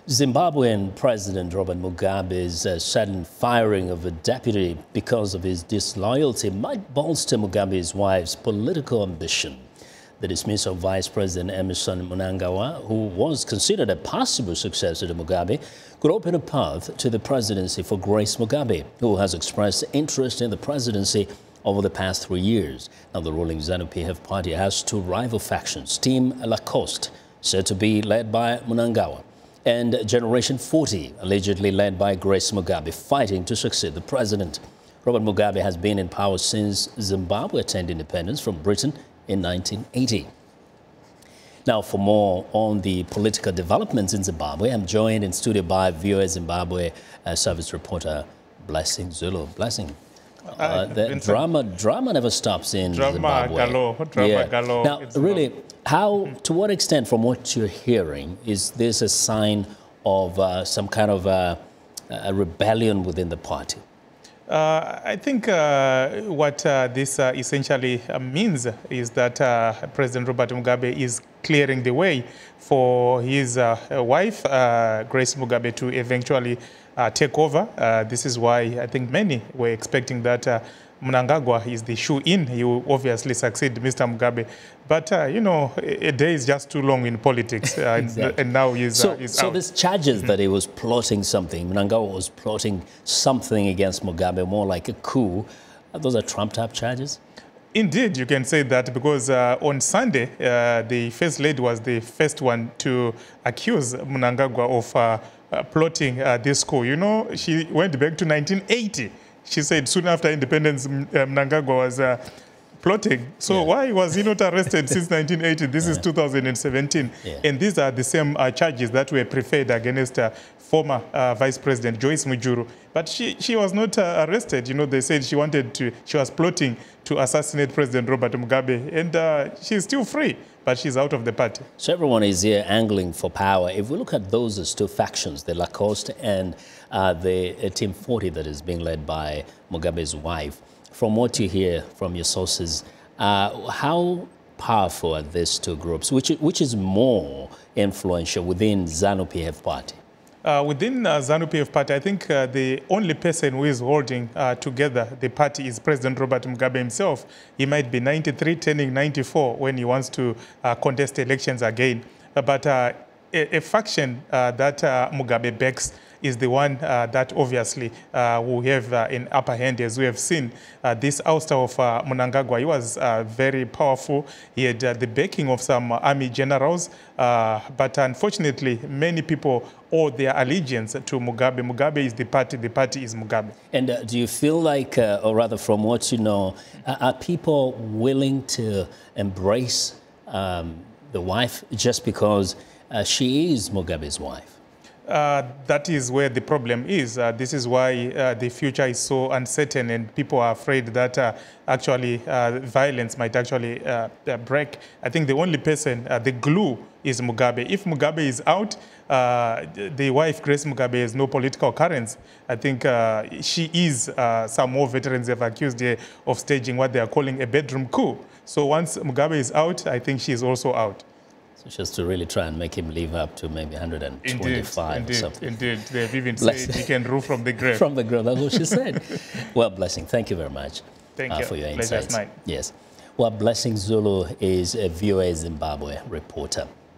Zimbabwean President Robert Mugabe's sudden firing of a deputy because of his disloyalty might bolster Mugabe's wife's political ambition. The dismissal of Vice President Emmerson Mnangagwa, who was considered a possible successor to Mugabe, could open a path to the presidency for Grace Mugabe, who has expressed interest in the presidency over the past 3 years. Now, the ruling ZANU-PF party has two rival factions, Team Lacoste, said to be led by Mnangagwa, and Generation 40, allegedly led by Grace Mugabe, fighting to succeed the president. Robert Mugabe has been in power since Zimbabwe attained independence from Britain in 1980. Now, for more on the political developments in Zimbabwe, I'm joined in studio by VOA Zimbabwe service reporter Blessing Zulu. Blessing. The drama never stops in Zimbabwe. Galore. Now, really, to what extent, from what you're hearing, is this a sign of some kind of a rebellion within the party? I think what this essentially means is that President Robert Mugabe is clearing the way for his wife, Grace Mugabe, to eventually take over. This is why I think many were expecting that Mnangagwa is the shoe-in. He will obviously succeed Mr. Mugabe. But, you know, a day is just too long in politics. Exactly. And now he's so out. There's charges that he was plotting something. Mnangagwa was plotting something against Mugabe, more like a coup. Those are trumped-up charges? Indeed, you can say that, because on Sunday, the First Lady was the first one to accuse Mnangagwa of plotting this coup. You know, she went back to 1980. She said soon after independence, Mnangagwa was plotting. So why was he not arrested since 1980? This is 2017. And these are the same charges that were preferred against former Vice President Joyce Mujuru. But she was not arrested. You know, they said she was plotting to assassinate President Robert Mugabe. And she's still free, but she's out of the party. So everyone is here angling for power. If we look at those as two factions, the Lacoste and the Team 40 that is being led by Mugabe's wife, from what you hear from your sources, how powerful are these two groups? Which is more influential within ZANU-PF party? Within ZANU-PF party, I think the only person who is holding together the party is President Robert Mugabe himself. He might be 93, turning 94 when he wants to contest elections again. But a faction that Mugabe backs is the one that obviously will have an upper hand. As we have seen, this ouster of Mnangagwa, he was very powerful. He had the backing of some army generals, but unfortunately, many people owe their allegiance to Mugabe. Mugabe is the party is Mugabe. And do you feel like, or rather from what you know, are people willing to embrace the wife just because she is Mugabe's wife? That is where the problem is. This is why the future is so uncertain, and people are afraid that actually violence might actually break. I think the only person, the glue, is Mugabe. If Mugabe is out, the wife, Grace Mugabe, has no political currents. I think she is, some more veterans have accused her of staging what they are calling a bedroom coup. So once Mugabe is out, I think she is also out. Just to really try and make him live up to maybe 125 or something. Indeed. They've even said he can rule from the grave. From the grave, that's what she said. Well, Blessing, thank you very much for your insights. Yes. Well, Blessing Zulu is a VOA Zimbabwe reporter.